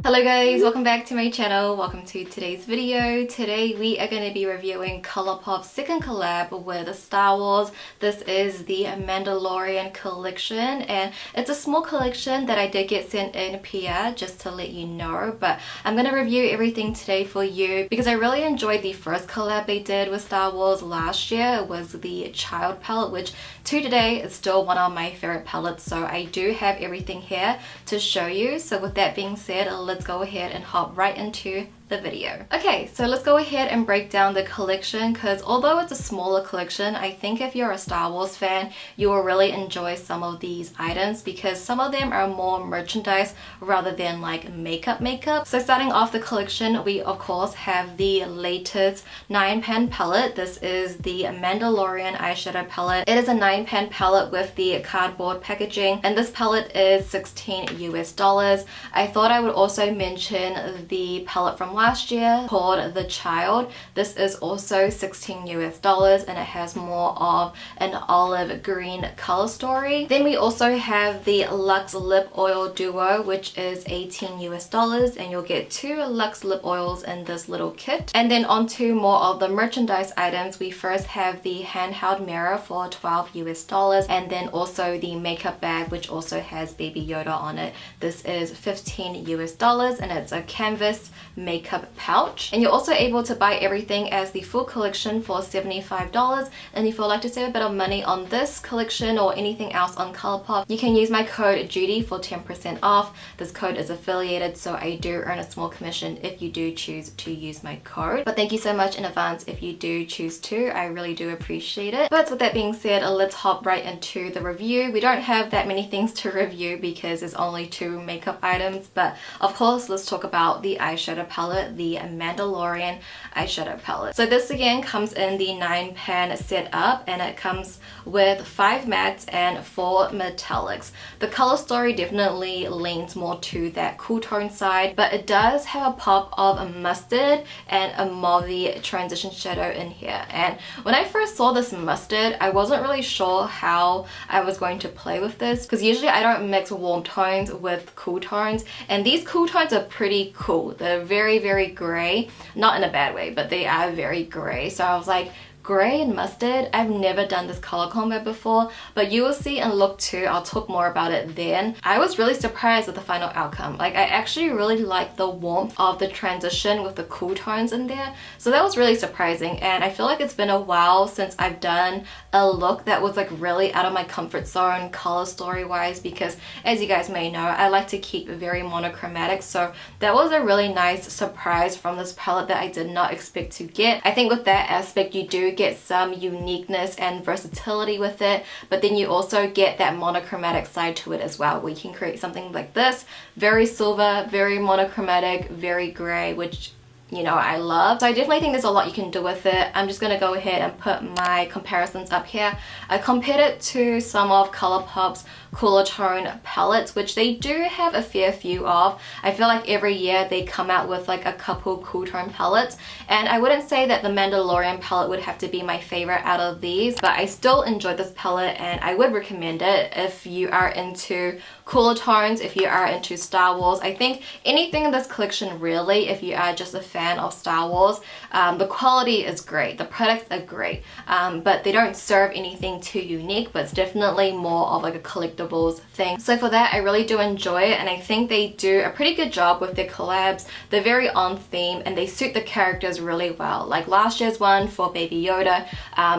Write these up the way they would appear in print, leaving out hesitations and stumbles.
Hello guys, welcome back to my channel. Welcome to today's video. Today we are going to be reviewing COLOURPOP's second collab with Star Wars. This is the Mandalorian collection, and it's a small collection that I did get sent in PR, just to let you know. But I'm going to review everything today for you because I really enjoyed the first collab they did with Star Wars last year. It was the Child palette, which to today is still one of my favorite palettes. So I do have everything here to show you. So with that being said, let's go ahead and hop right into the video. Okay, so let's go ahead and break down the collection, because although it's a smaller collection, I think if you're a Star Wars fan, you will really enjoy some of these items because some of them are more merchandise rather than like makeup. So starting off the collection, we of course have the latest 9-pan palette. This is the Mandalorian eyeshadow palette. It is a 9-pan palette with the cardboard packaging, and this palette is $16 US. I thought I would also mention the palette from last year called The Child. This is also $16 US, and it has more of an olive green color story. Then we also have the Luxe Lip Oil Duo, which is $18 US, and you'll get 2 Luxe lip oils in this little kit. And then onto more of the merchandise items. We first have the handheld mirror for $12 US, and then also the makeup bag, which also has Baby Yoda on it. This is $15 US, and it's a canvas makeup pouch. And you're also able to buy everything as the full collection for $75. And if you'd like to save a bit of money on this collection or anything else on ColourPop, you can use my code JUDY for 10% off. This code is affiliated, so I do earn a small commission if you do choose to use my code. But thank you so much in advance if you do choose to. I really do appreciate it. But with that being said, let's hop right into the review. We don't have that many things to review because there's only 2 makeup items, but of course let's talk about the eyeshadow palette, the Mandalorian eyeshadow palette. So this again comes in the 9-pan setup, and it comes with 5 mattes and 4 metallics. The color story definitely leans more to that cool tone side, but it does have a pop of a mustard and a mauvey transition shadow in here. And when I first saw this mustard, I wasn't really sure how I was going to play with this, because usually I don't mix warm tones with cool tones, and these cool tones are pretty cool. They're very gray, not in a bad way, but they are very gray. So I was like, gray and mustard, I've never done this color combo before, but you will see in look 2. I'll talk more about it then. I was really surprised with the final outcome. Like, I actually really like the warmth of the transition with the cool tones in there, so that was really surprising. And I feel like it's been a while since I've done a look that was like really out of my comfort zone color story wise, because as you guys may know, I like to keep it very monochromatic. So that was a really nice surprise from this palette that I did not expect to get. I think with that aspect, you do get some uniqueness and versatility with it, but then you also get that monochromatic side to it as well, where you can create something like this, very silver, very monochromatic, very gray, which, you know, I love. So I definitely think there's a lot you can do with it. I'm just gonna go ahead and put my comparisons up here. I compared it to some of ColourPop's cooler tone palettes, which they do have a fair few of. I feel like every year they come out with like a couple cool tone palettes, and I wouldn't say that the Mandalorian palette would have to be my favorite out of these, but I still enjoyed this palette and I would recommend it if you are into cooler tones, if you are into Star Wars. I think anything in this collection really, if you are just a fan of Star Wars, the quality is great, the products are great, but they don't serve anything too unique, but it's definitely more of like a collectibles thing. So for that, I really do enjoy it, and I think they do a pretty good job with their collabs. They're very on theme and they suit the characters really well. Like last year's one for Baby Yoda,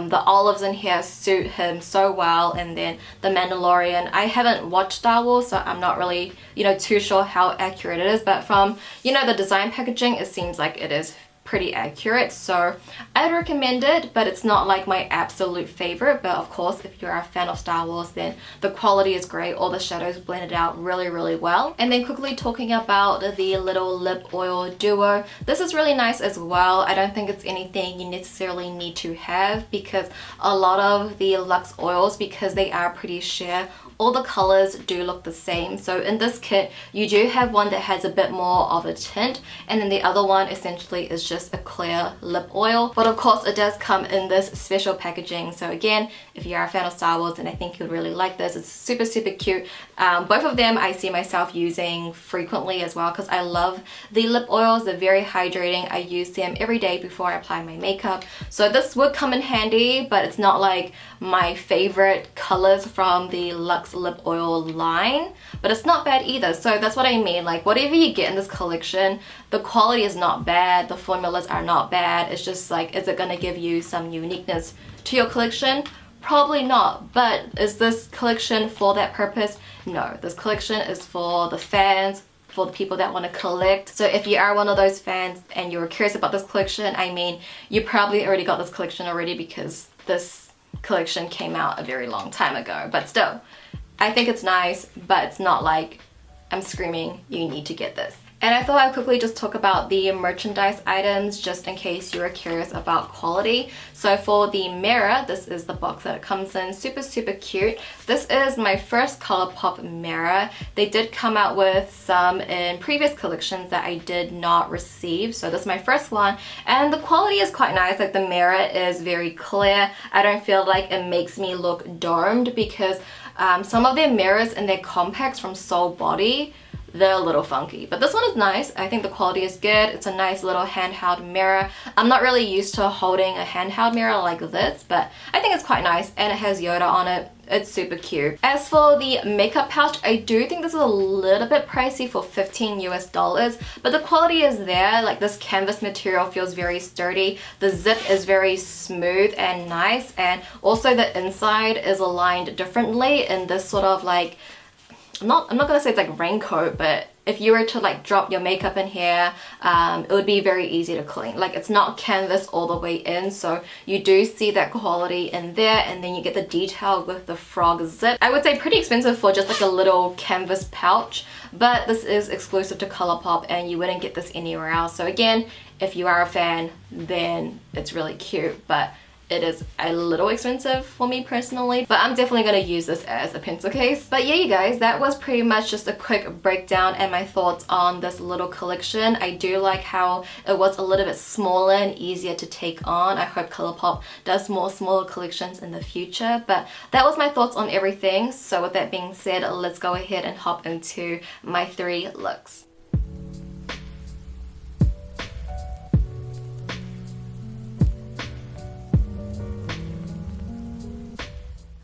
the olives in here suit him so well, and then the Mandalorian. I haven't watched Star Wars, so I'm not really, you know, too sure how accurate it is, but from, you know, the design packaging, it seems like it is pretty accurate, so I'd recommend it, but it's not like my absolute favorite. But of course, if you're a fan of Star Wars, then the quality is great. All the shadows blended out really well. And then quickly talking about the little lip oil duo, this is really nice as well. I don't think it's anything you necessarily need to have, because a lot of the Luxe oils, because they are pretty sheer, all the colors do look the same. So in this kit, you do have one that has a bit more of a tint, and then the other one essentially is just a clear lip oil. But of course, it does come in this special packaging. So again, if you are a fan of Star Wars, and I think you'll really like this, it's super, super cute. Both of them I see myself using frequently as well because I love the lip oils. They're very hydrating. I use them every day before I apply my makeup. So this would come in handy, but it's not like my favorite colors from the Luxe lip oil line, but it's not bad either. So that's what I mean, like whatever you get in this collection, the quality is not bad, the formulas are not bad. It's just like, is it going to give you some uniqueness to your collection? Probably not. But is this collection for that purpose? No, this collection is for the fans, for the people that want to collect. So if you are one of those fans and you're curious about this collection, I mean, you probably already got this collection already because this collection came out a very long time ago. But still, I think it's nice, but it's not like I'm screaming, you need to get this. And I thought I'd quickly just talk about the merchandise items just in case you were curious about quality. So for the mirror, this is the box that it comes in. Super, super cute. This is my first ColourPop mirror. They did come out with some in previous collections that I did not receive. So this is my first one. And the quality is quite nice. Like the mirror is very clear. I don't feel like it makes me look domed because some of their mirrors and their compacts from Soul Body, they're a little funky, but this one is nice. I think the quality is good. It's a nice little handheld mirror. I'm not really used to holding a handheld mirror like this, but I think it's quite nice, and it has Yoda on it. It's super cute. As for the makeup pouch, I do think this is a little bit pricey for $15 US, but the quality is there. Like this canvas material feels very sturdy. The zip is very smooth and nice, and also the inside is aligned differently in this sort of like, I'm not gonna say it's like raincoat, but if you were to like drop your makeup in here, it would be very easy to clean. Like it's not canvas all the way in, so you do see that quality in there, and then you get the detail with the frog zip. I would say pretty expensive for just like a little canvas pouch, but this is exclusive to ColourPop and you wouldn't get this anywhere else. So again, if you are a fan, then it's really cute, but it is a little expensive for me personally, but I'm definitely going to use this as a pencil case. But yeah, you guys, that was pretty much just a quick breakdown and my thoughts on this little collection. I do like how it was a little bit smaller and easier to take on. I hope ColourPop does more smaller collections in the future, but that was my thoughts on everything. So with that being said, let's go ahead and hop into my 3 looks.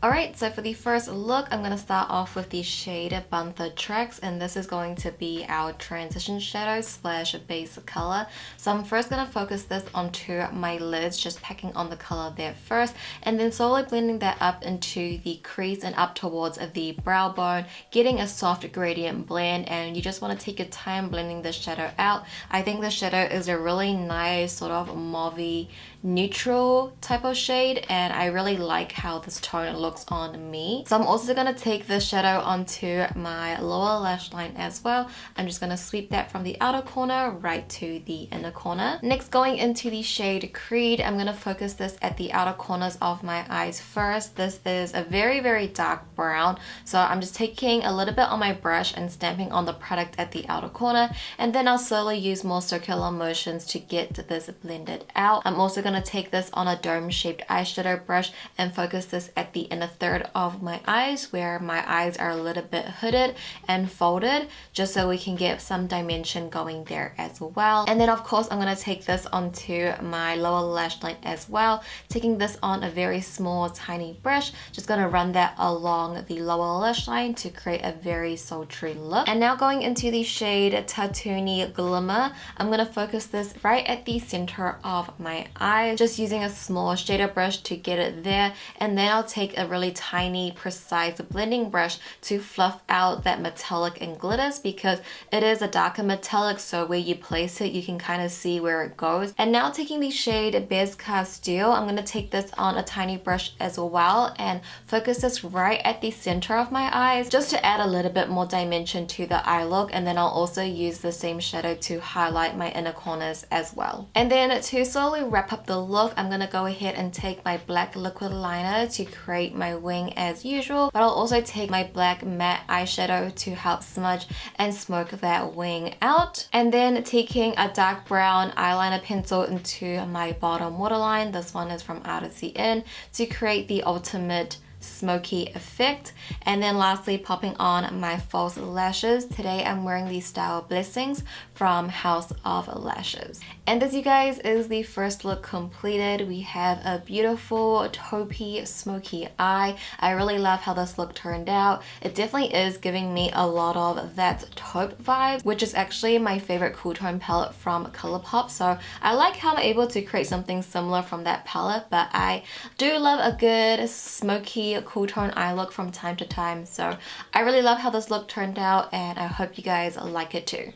Alright, so for the first look, I'm going to start off with the shade Bantha Tracks, and this is going to be our transition shadow slash base color. So I'm first going to focus this onto my lids, just packing on the color there first, and then slowly blending that up into the crease and up towards the brow bone, getting a soft gradient blend, and you just want to take your time blending the shadow out. I think the shadow is a really nice sort of mauve-y neutral type of shade, and I really like how this tone looks on me. So I'm also going to take the shadow onto my lower lash line as well. I'm just going to sweep that from the outer corner right to the inner corner. Next, going into the shade Creed, I'm going to focus this at the outer corners of my eyes first. This is a very, very dark brown, so I'm just taking a little bit on my brush and stamping on the product at the outer corner, and then I'll slowly use more circular motions to get this blended out. I'm also going to take this on a dome-shaped eyeshadow brush and focus this at the inner third of my eyes, where my eyes are a little bit hooded and folded, just so we can get some dimension going there as well. And then of course I'm going to take this onto my lower lash line as well, taking this on a very small tiny brush, just going to run that along the lower lash line to create a very sultry look. And now going into the shade Tattoony Glimmer, I'm going to focus this right at the center of my eye, just using a small shader brush to get it there, and then I'll take a really tiny precise blending brush to fluff out that metallic and glitters, because it is a darker metallic, so where you place it you can kind of see where it goes. And now taking the shade Bez Castile, I'm going to take this on a tiny brush as well and focus this right at the center of my eyes, just to add a little bit more dimension to the eye look. And then I'll also use the same shadow to highlight my inner corners as well. And then to slowly wrap up the look, I'm going to go ahead and take my black liquid liner to create create my wing as usual, but I'll also take my black matte eyeshadow to help smudge and smoke that wing out. And then taking a dark brown eyeliner pencil into my bottom waterline. This one is from ODEN'S to create the ultimate smoky effect. And then lastly, popping on my false lashes. Today I'm wearing the Style Blessings from House of Lashes. And this, you guys, is the first look completed. We have a beautiful taupey smoky eye. I really love how this look turned out. It definitely is giving me a lot of that taupe vibe, which is actually my favorite cool tone palette from ColourPop. So I like how I'm able to create something similar from that palette, but I do love a good smoky cool tone eye look from time to time. So I really love how this look turned out, and I hope you guys like it too.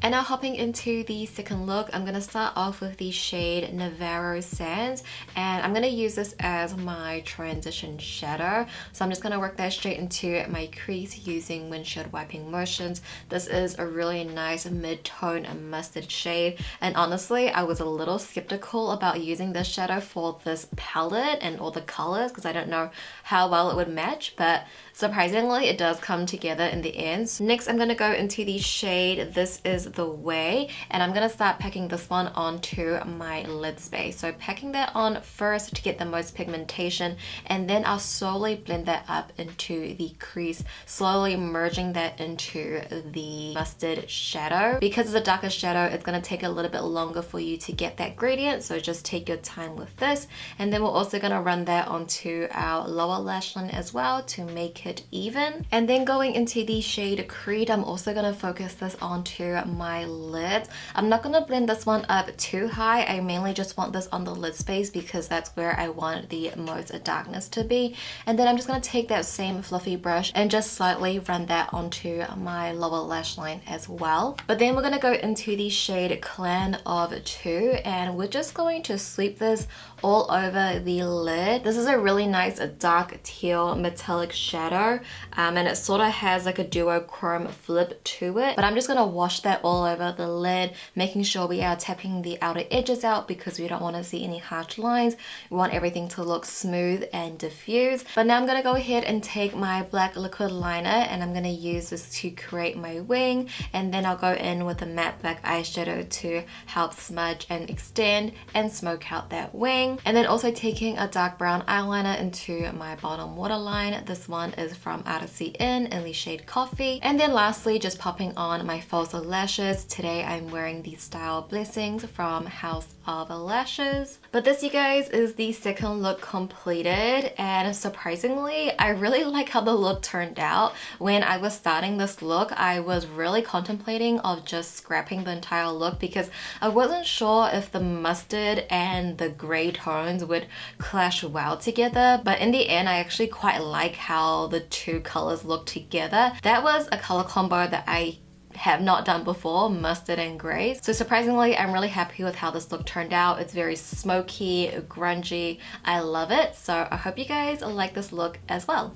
And now hopping into the second look, I'm going to start off with the shade Navarro Sands, and I'm going to use this as my transition shadow. So I'm just going to work that straight into my crease using windshield wiping motions. This is a really nice mid-tone mustard shade, and honestly I was a little skeptical about using this shadow for this palette and all the colors because I don't know how well it would match, but surprisingly it does come together in the end. So next I'm going to go into the shade This Is The Way, and I'm going to start packing this one onto my lid space. So packing that on first to get the most pigmentation, and then I'll slowly blend that up into the crease, slowly merging that into the mustard shadow. Because it's a darker shadow, it's going to take a little bit longer for you to get that gradient, so just take your time with this. And then we're also going to run that onto our lower lash line as well to make it even. And then going into the shade Creed, I'm also going to focus this onto my lid. I'm not going to blend this one up too high. I mainly just want this on the lid space because that's where I want the most darkness to be. And then I'm just going to take that same fluffy brush and just slightly run that onto my lower lash line as well. But then we're going to go into the shade Clan of Two, and we're just going to sweep this all over the lid. This is a really nice dark teal metallic shadow, and it sort of has like a duochrome flip to it, but I'm just going to wash that all over the lid, making sure we are tapping the outer edges out because we don't want to see any harsh lines. We want everything to look smooth and diffuse. But now I'm going to go ahead and take my black liquid liner, and I'm going to use this to create my wing, and then I'll go in with a matte black eyeshadow to help smudge and extend and smoke out that wing. And then also taking a dark brown eyeliner into my bottom waterline. This one is from ODEN'S in the shade Coffee. And then lastly, just popping on my false lashes. Today I'm wearing the Style Blessings from House of Lashes. But this, you guys, is the second look completed, and surprisingly I really like how the look turned out. When I was starting this look, I was really contemplating of just scrapping the entire look because I wasn't sure if the mustard and the gray tones would clash well together, but in the end I actually quite like how the two colors look together. That was a color combo that I have not done before, mustard and gray. So surprisingly, I'm really happy with how this look turned out. It's very smoky, grungy. I love it. So I hope you guys like this look as well.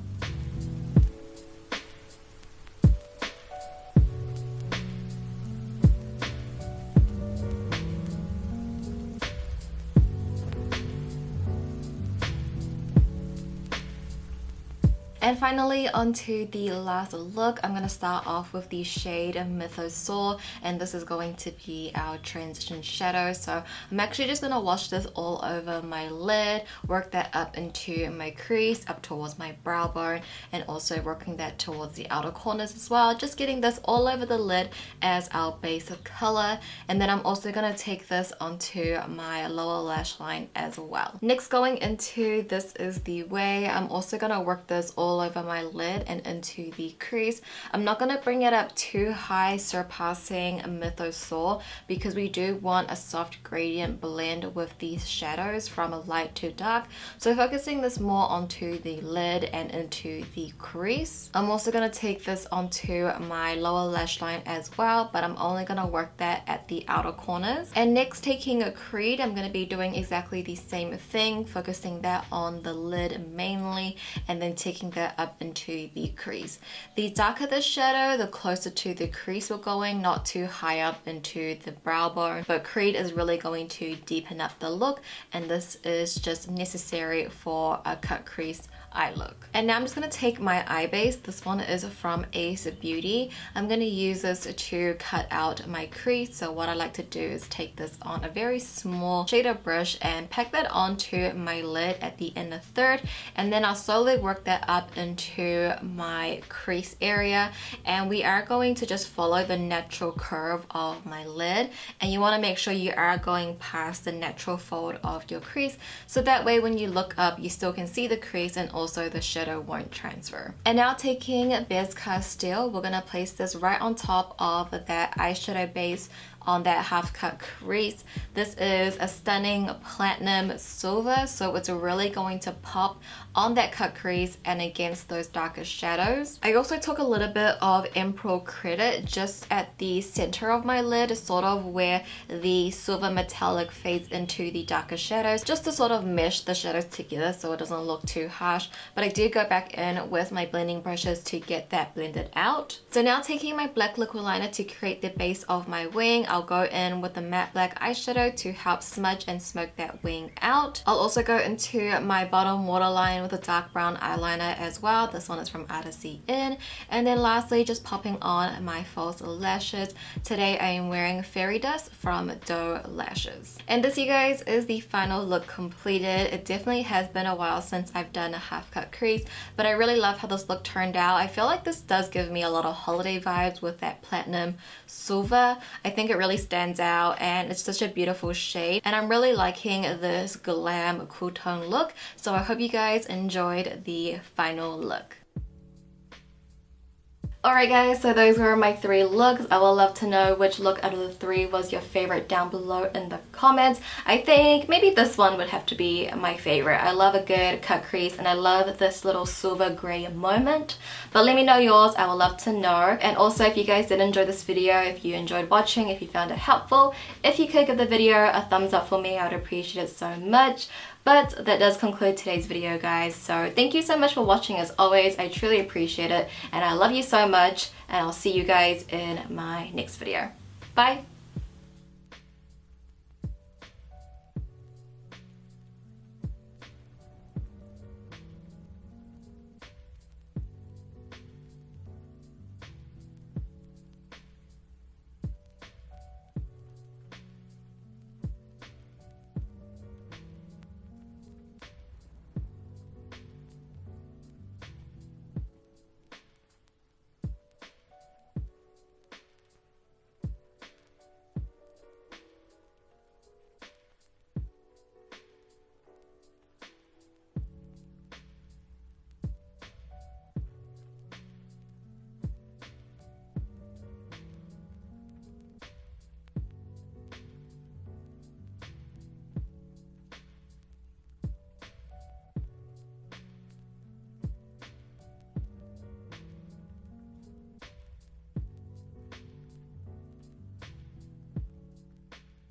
And finally, onto the last look. I'm going to start off with the shade Mythosaur, and this is going to be our transition shadow. So I'm actually just going to wash this all over my lid, work that up into my crease, up towards my brow bone, and also working that towards the outer corners as well. Just getting this all over the lid as our base of color. And then I'm also going to take this onto my lower lash line as well. Next, going into This Is The Way, I'm also going to work this all over my lid and into the crease. I'm not going to bring it up too high, surpassing Mythosaur, because we do want a soft gradient blend with these shadows from a light to dark. So focusing this more onto the lid and into the crease. I'm also going to take this onto my lower lash line as well, but I'm only going to work that at the outer corners. And next, taking a Creed, I'm going to be doing exactly the same thing, focusing that on the lid mainly, and then taking that that up into the crease. The darker the shadow, the closer to the crease we're going, not too high up into the brow bone. But Creed is really going to deepen up the look, and this is just necessary for a cut crease eye look. And now I'm just going to take my eye base. This one is from Ace Beauty. I'm going to use this to cut out my crease. So what I like to do is take this on a very small shader brush and pack that onto my lid at the inner third, and then I'll slowly work that up into my crease area. And we are going to just follow the natural curve of my lid, and you want to make sure you are going past the natural fold of your crease, so that way when you look up you still can see the crease and also the shadow won't transfer. And now taking Beige Castile, we're going to place this right on top of that eyeshadow base on that half cut crease. This is a stunning platinum silver, so it's really going to pop on that cut crease and against those darker shadows. I also took a little bit of Emerald Credit just at the center of my lid, sort of where the silver metallic fades into the darker shadows, just to sort of mesh the shadows together so it doesn't look too harsh. But I did go back in with my blending brushes to get that blended out. So now taking my black liquid liner to create the base of my wing, I'll go in with the matte black eyeshadow to help smudge and smoke that wing out. I'll also go into my bottom waterline with a dark brown eyeliner as well. This one is from Odyssey In. And then lastly, just popping on my false lashes. Today I am wearing Fairy Dust from Doe Lashes. And this, you guys, is the final look completed. It definitely has been a while since I've done a half cut crease, but I really love how this look turned out. I feel like this does give me a lot of holiday vibes with that platinum silver. I think it really stands out, and it's such a beautiful shade, and I'm really liking this glam cool tone look. So I hope you guys enjoyed the final look. Alright guys, so those were my 3 looks. I would love to know which look out of the 3 was your favorite down below in the comments. I think maybe this one would have to be my favorite. I love a good cut crease, and I love this little silver grey moment. But let me know yours, I would love to know. And also, if you guys did enjoy this video, if you enjoyed watching, if you found it helpful, if you could give the video a thumbs up for me, I would appreciate it so much. But that does conclude today's video, guys. So thank you so much for watching as always. I truly appreciate it, and I love you so much, and I'll see you guys in my next video. Bye!